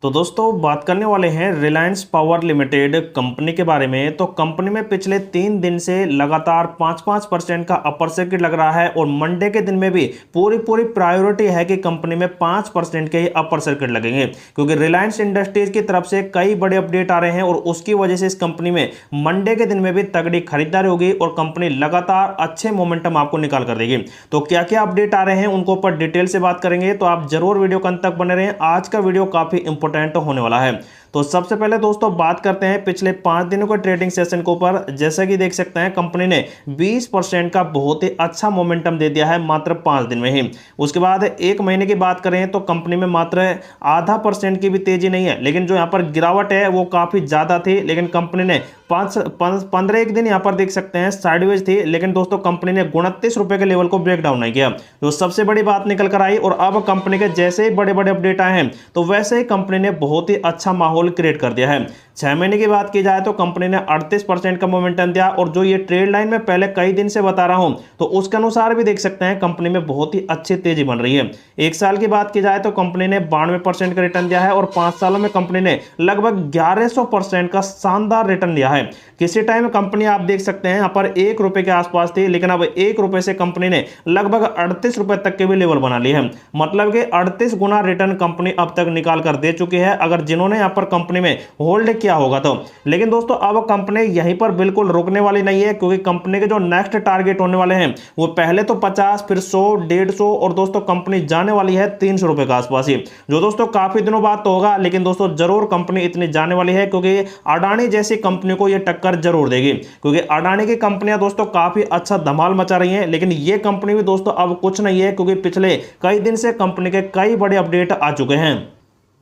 तो दोस्तों बात करने वाले हैं रिलायंस पावर लिमिटेड कंपनी के बारे में। तो कंपनी में पिछले 3 दिन से लगातार 5-5% का अपर सर्किट लग रहा है और मंडे के दिन में भी पूरी प्रायोरिटी है कि कंपनी में 5% के ही अपर सर्किट लगेंगे, क्योंकि रिलायंस इंडस्ट्रीज की तरफ से कई बड़े अपडेट आ रहे हैं और उसकी वजह से इस कंपनी में मंडे के दिन में भी तगड़ी खरीदारी होगी और कंपनी लगातार अच्छे मोमेंटम आपको निकाल कर देगी। तो क्या क्या अपडेट आ रहे हैं उनको ऊपर डिटेल से बात करेंगे, तो आप जरूर वीडियो के अंत तक बने रहें। आज का वीडियो काफी इंपॉर्टेंट होने वाला है। तो सबसे पहले दोस्तों बात करते हैं पिछले 5 दिनों के ट्रेडिंग सेशन के ऊपर। जैसा कि देख सकते हैं कंपनी ने 20% का बहुत ही अच्छा मोमेंटम दे दिया है मात्र 5 दिन में ही। उसके बाद एक महीने की बात करें तो कंपनी में मात्र आधा % की भी तेजी नहीं है, लेकिन जो यहां पर गिरावट है वो काफी ज्यादा थी। लेकिन कंपनी ने 15 एक दिन यहां पर देख सकते हैं साइडवेज थी, लेकिन दोस्तों कंपनी ने 29 रुपए के लेवल को ब्रेक डाउन नहीं किया। तो सबसे बड़ी बात निकल कर आई और अब कंपनी के जैसे ही बड़े बड़े अपडेट आए हैं तो वैसे ही कंपनी ने बहुत ही अच्छा माहौल क्रिएट कर दिया है। 6 महीने की बात की जाए तो कंपनी ने 38% का मोमेंटम दिया और जो ये ट्रेड लाइन में पहले कई दिन से बता रहा हूं तो उसके अनुसार भी देख सकते हैं कंपनी में बहुत ही अच्छी तेजी बन रही है। 1 साल की बात की जाए तो कंपनी ने 92% का रिटर्न दिया है और 5 सालों में कंपनी ने लगभग 1100% का शानदार रिटर्न दिया है। किसी टाइम कंपनी आप देख सकते हैं यहां पर 1 रुपए के आसपास थी, लेकिन अब 1 रुपए से कंपनी ने लगभग 38 रुपए तक के भी लेवल बना लिए हैं। मतलब कि 38 गुना रिटर्न कंपनी अब तक निकाल कर दे चुकी है, अगर जिन्होंने यहां पर कंपनी में होल्ड किया होगा तो। लेकिन दोस्तों अब कंपनी यहीं पर बिल्कुल रुकने वाली नहीं है, क्योंकि कंपनी के जो नेक्स्ट टारगेट होने वाले हैं वो पहले तो 50, फिर 100, 150 और दोस्तों कंपनी जाने वाली है 300 रुपए के आसपास ही, जो दोस्तों काफी दिनों बाद तो होगा, लेकिन दोस्तों जरूर कंपनी इतनी जाने वाली है, क्योंकि अडानी जैसी कंपनी को यह टक्कर जरूर देगी। क्योंकि अडानी की कंपनियां दोस्तों काफी अच्छा धमाल मचा रही हैं, लेकिन ये कंपनी भी दोस्तों अब कुछ नहीं है, क्योंकि पिछले कई दिन से कंपनी के कई बड़े अपडेट आ चुके हैं।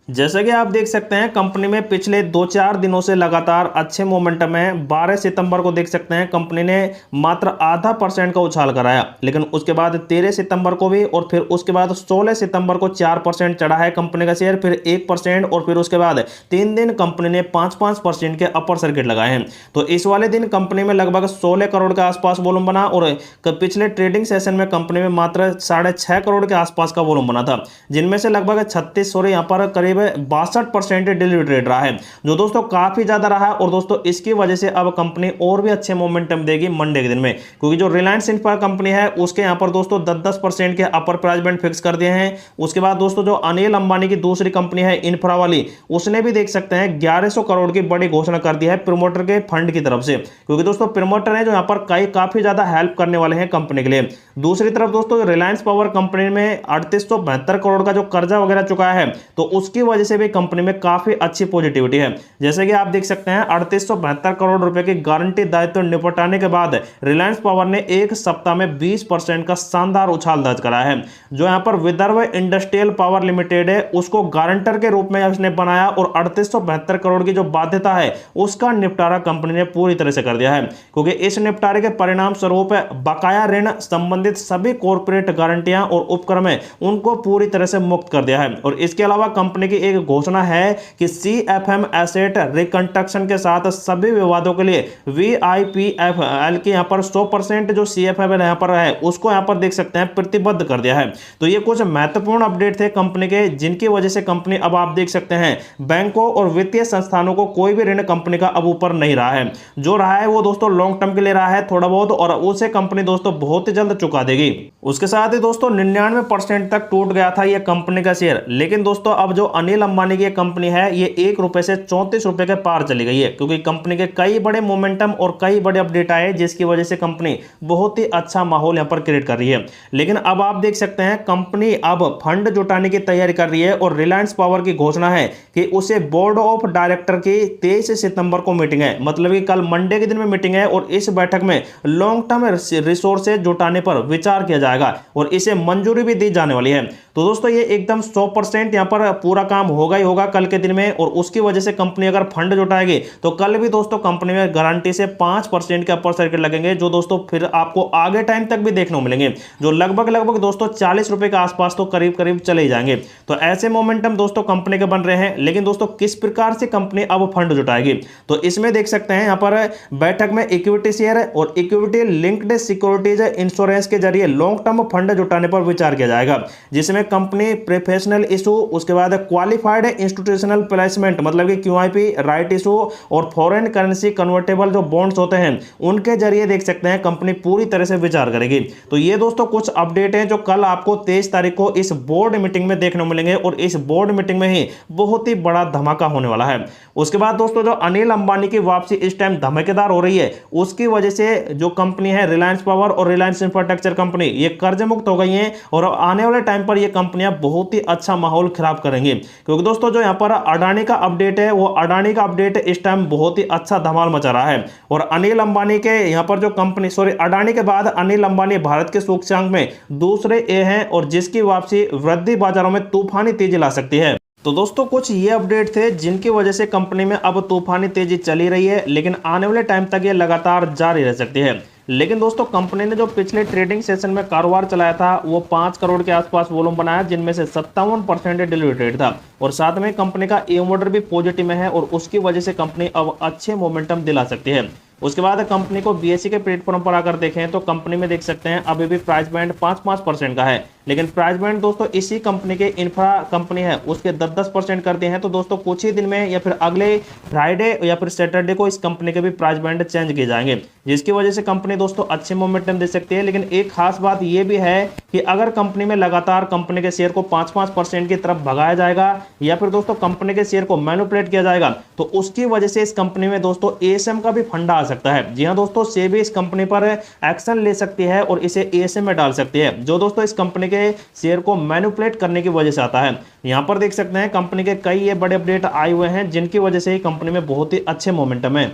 जैसे कि आप देख सकते हैं कंपनी में पिछले 2-4 दिनों से लगातार अच्छे मोमेंटम है। 12 सितंबर को देख सकते हैं कंपनी ने मात्र आधा % का उछाल कराया, लेकिन उसके बाद 13 सितंबर को भी और फिर उसके बाद 16 सितंबर को 4% चढ़ा है कंपनी का शेयर, फिर 1% और फिर उसके बाद 3 दिन कंपनी ने 5-5% के अपर सर्किट लगाए हैं। तो इस वाले दिन कंपनी में लगभग 16 करोड़ के आसपास वॉल्यूम बना और पिछले ट्रेडिंग सेशन में कंपनी में मात्र 6.5 करोड़ के आसपास का वॉल्यूम बना था, जिनमें से लगभग 36 यहाँ पर करीब 62% डेली ट्रेड रहा है, जो दोस्तों काफी ज्यादा रहा है। और दोस्तों इसकी वजह से अब कंपनी और भी अच्छे मोमेंटम देगी मंडे के दिन में, क्योंकि जो रिलायंस इंफ्रा कंपनी है उसके यहां पर दोस्तों 10-10% के अपर प्राइस बैंड फिक्स कर दिए हैं। उसके बाद दोस्तों जो अनिल अंबानी की दूसरी कंपनी है इंफ्रा वाली, उसने भी देख सकते हैं 1100 करोड़ की बड़ी घोषणा कर दी है प्रमोटर के फंड की तरफ से, क्योंकि दोस्तों प्रमोटर है जो यहां पर काफी ज्यादा हेल्प करने वाले हैं कंपनी के लिए। दूसरी तरफ दोस्तों रिलायंस पावर कंपनी में 3872 करोड़ का जो कर्जा वगैरह चुका है, तो उसकी वजह से भी कंपनी में काफी अच्छी पॉजिटिविटी है। जैसे कि आप देख सकते हैं 3872 करोड़ रुपए की गारंटी दायित्व निपटाने के बाद रिलायंस पावर ने एक सप्ताह में 20% का शानदार उछाल दर्ज करा है। जो यहां पर विदर्भ इंडस्ट्रियल पावर लिमिटेड है उसको गारंटर के रूप में उसने बनाया और 3872 करोड़ की जो बाध्यता है उसका निपटारा कंपनी ने पूरी तरह से कर दिया है, क्योंकि इस निपटारे के परिणाम स्वरूप बकाया ऋण संबंधित सभी कॉर्पोरेट गारंटियां और उपक्रम है उनको पूरी तरह से मुक्त कर दिया है। और इसके अलावा कंपनी की एक घोषणा है कि CFM एसेट रिकंस्ट्रक्शन के साथ सभी विवादों के लिए VIPFL की यहां पर 100% जो CFM यहां पर है उसको यहां पर देख सकते हैं प्रतिबद्ध कर दिया है। तो ये कुछ महत्वपूर्ण अपडेट थे कंपनी के, जिनकी वजह से कंपनी अब आप देख सकते हैं बैंकों और वित्तीय संस्थानों को कोई भी ऋण कंपनी का अब ऊपर नहीं रहा है। जो रहा है वो दोस्तों लॉन्ग टर्म के लिए रहा है थोड़ा बहुत, और उसे कंपनी दोस्तों बहुत ही जल्द चुका देगी। उसके साथ ही दोस्तों 99% तक टूट गया था ये कंपनी का शेयर, लेकिन दोस्तों अब जो अनिल अंबानी की कंपनी है ये 1 रुपए से 34 रुपए के पार चली गई है, क्योंकि कंपनी के कई बड़े मोमेंटम और कई बड़े अपडेट आए, जिसकी वजह से कंपनी बहुत ही अच्छा माहौल यहां पर क्रिएट कर रही है। लेकिन अब आप देख सकते हैं कंपनी अब फंड जुटाने की तैयारी कर रही है और रिलायंस पावर की घोषणा है कि उसे बोर्ड ऑफ डायरेक्टर की 23 सितंबर को मीटिंग है, मतलब कि कल मंडे के दिन में मीटिंग है और इस बैठक में लॉन्ग टर्म रिसोर्सेज जुटाने पर विचार किया जाएगा और इसे मंजूरी भी दी जाने वाली है। तो दोस्तों ये एकदम 100% यहां पर पूरा काम होगा ही होगा कल के दिन में, और उसकी वजह से कंपनी अगर फंड जुटाएगी तो कल भी दोस्तों कंपनी में गारंटी से 5% के अपर सर्किट लगेंगे, जो दोस्तों फिर आपको आगे टाइम तक भी देखने को मिलेंगे, जो लगभग दोस्तों 40 रुपए के आसपास तो करीब चले जाएंगे। तो ऐसे मोमेंटम दोस्तों कंपनी के बन रहे हैं। लेकिन दोस्तों किस प्रकार से कंपनी अब फंड जुटाएगी, तो इसमें देख सकते हैं यहां पर बैठक में इक्विटी शेयर और इक्विटी लिंक्ड सिक्योरिटीज इंश्योरेंस के जरिए लॉन्ग टर्म फंड जुटाने पर विचार किया जाएगा, जिसमें कंपनी प्रोफेशनल इशू, उसके बाद क्वालिफाइड इंस्टीट्यूशनल प्लेसमेंट मतलब कि QIP, राइट इशू और फॉरेन करेंसी कन्वर्टेबल जो बॉन्ड्स होते हैं उनके जरिए देख सकते हैं कंपनी पूरी तरह से विचार करेगी। तो ये दोस्तों कुछ अपडेट हैं जो कल आपको 23 तारीख को इस बोर्ड मीटिंग में देखने को मिलेंगे और इस बोर्ड मीटिंग में ही बहुत ही बड़ा धमाका होने वाला है। उसके बाद दोस्तों जो अनिल अंबानी की वापसी इस टाइम धमाकेदार हो रही है, उसकी वजह से जो कंपनी है रिलायंस पावर और रिलायंस इंफ्रास्ट्रक्चर कंपनी ये कर्ज मुक्त हो गई हैं और आने वाले टाइम पर ये कंपनियां बहुत ही अच्छा माहौल खराब करेंगी। क्योंकि दोस्तों जो यहाँ पर अडानी का अपडेट है, वो अडानी का अपडेट इस टाइम बहुत ही अच्छा धमाल मचा रहा है। और अनिल अंबानी के यहाँ पर जो कंपनी अडानी के बाद अनिल अंबानी भारत के सूचकांक में दूसरे ए हैं और जिसकी वापसी वृद्धि बाजारों में तूफानी तेजी ला सकती है। तो दोस्तों कुछ ये अपडेट थे जिनकी वजह से कंपनी में अब तूफानी तेजी चली रही है, लेकिन आने वाले टाइम तक ये लगातार जारी रह सकती है। लेकिन दोस्तों कंपनी ने जो पिछले ट्रेडिंग सेशन में कारोबार चलाया था वो 5 करोड़ के आसपास वॉल्यूम बनाया, जिनमें से 57% डिलीवरी था और साथ में कंपनी का एम ऑर्डर भी पॉजिटिव में है और उसकी वजह से कंपनी अब अच्छे मोमेंटम दिला सकती है। उसके बाद कंपनी को BSE के प्लेटफॉर्म पर आकर देखें तो कंपनी में देख सकते हैं अभी भी प्राइस बैंड 5% का है, लेकिन प्राइस बैंड दोस्तों इसी कंपनी के इंफ्रा कंपनी है उसके 10% करते हैं। तो दोस्तों कुछ ही दिन में या फिर अगले फ्राइडे या फिर सैटरडे को इस कंपनी के भी प्राइस बैंड चेंज किए जाएंगे, जिसकी वजह से कंपनी दोस्तों अच्छे मोमेंटम दे सकती है। लेकिन एक खास बात यह भी है कि अगर कंपनी में लगातार कंपनी के शेयर को 5% की तरफ भगाया जाएगा या फिर दोस्तों कंपनी के शेयर को मैनिपुलेट किया जाएगा तो उसकी वजह से इस कंपनी में दोस्तों ASM का भी फंडा आ सकता है। जी हां दोस्तों, सेबी इस कंपनी पर एक्शन ले सकती है और इसे ASM में डाल सकती है, जो दोस्तों इस कंपनी के शेयर को मैनिपुलेट करने की वजह से आता है। यहां पर देख सकते हैं कंपनी के कई ये बड़े अपडेट आए हुए हैं जिनकी वजह से कंपनी में बहुत ही अच्छे मोमेंटम है।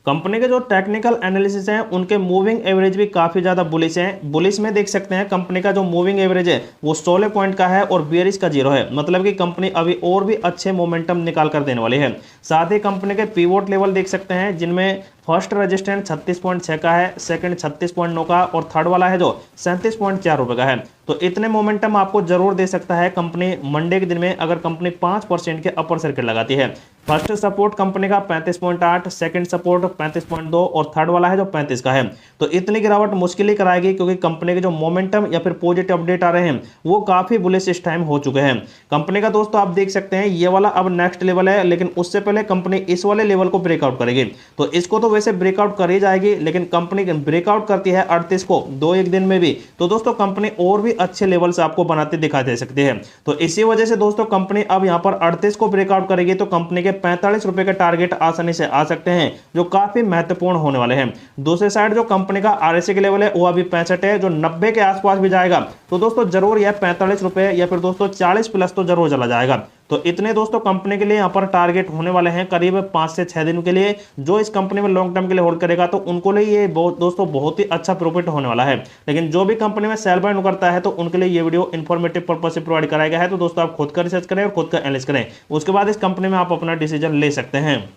कंपनी के जो टेक्निकल एनालिसिस हैं उनके मूविंग एवरेज भी काफी ज्यादा बुलिश हैं। बुलिश में देख सकते हैं कंपनी का जो मूविंग एवरेज है वो 16 पॉइंट का है और बेयरिश का 0 है, मतलब कि कंपनी अभी और भी अच्छे मोमेंटम निकाल कर देने वाली है। साथ ही कंपनी के पीवोट लेवल देख सकते हैं जिनमें फर्स्ट रेजिस्टेंस 36.6 का है, सेकंड 36.9 का और थर्ड वाला है जो 37.4 रुपए का है। तो इतने मोमेंटम आपको जरूर दे सकता है कंपनी मंडे के दिन में अगर कंपनी 5% के अपर सर्किट लगाती है। फर्स्ट सपोर्ट कंपनी का 35.8, सेकंड सपोर्ट 35.2 और थर्ड वाला है जो 35 का है। तो इतनी गिरावट मुश्किल ही कराएगी क्योंकि कंपनी के जो मोमेंटम या फिर पॉजिटिव अपडेट आ रहे हैं वो काफी बुलिश इस टाइम हो चुके हैं। कंपनी का दोस्तों आप देख सकते हैं ये वाला अब नेक्स्ट लेवल है, लेकिन उससे पहले कंपनी इस वाले लेवल को ब्रेकआउट करेगी। तो इसको तो वैसे ब्रेकआउट कर ही जाएगी, लेकिन कंपनी ब्रेकआउट करती है 38 को 2-1 दिन में भी तो दोस्तों कंपनी और भी अच्छे लेवल से आपको बनाते दिखाई दे सकती है। तो इसी वजह से दोस्तों कंपनी अब यहां पर 38 को ब्रेकआउट करेगी तो कंपनी के 45 रुपए के टारगेट आसानी से आ सकते हैं जो काफी महत्वपूर्ण होने वाले हैं। दूसरे साइड जो कंपनी का RSI के लेवल है वो अभी 65 है, जो 90 के आसपास भी जाएगा तो दोस्तों जरूर यह 45 रुपए या फिर दोस्तों 40 प्लस तो जरूर चला जाएगा। तो इतने दोस्तों कंपनी के लिए यहाँ पर टारगेट होने वाले हैं करीब 5 से 6 दिन के लिए। जो इस कंपनी में लॉन्ग टर्म के लिए होल्ड करेगा तो उनको लिए ये दोस्तों बहुत ही अच्छा प्रॉफिट होने वाला है। लेकिन जो भी कंपनी में सेल बाय करता है तो उनके लिए ये वीडियो इन्फॉर्मेटिव पर्पज से प्रोवाइड कराया गया है। तो दोस्तों आप खुद का रिसर्च करें और खुद का एनालिसिस करें, उसके बाद इस कंपनी में आप अपना डिसीजन ले सकते हैं।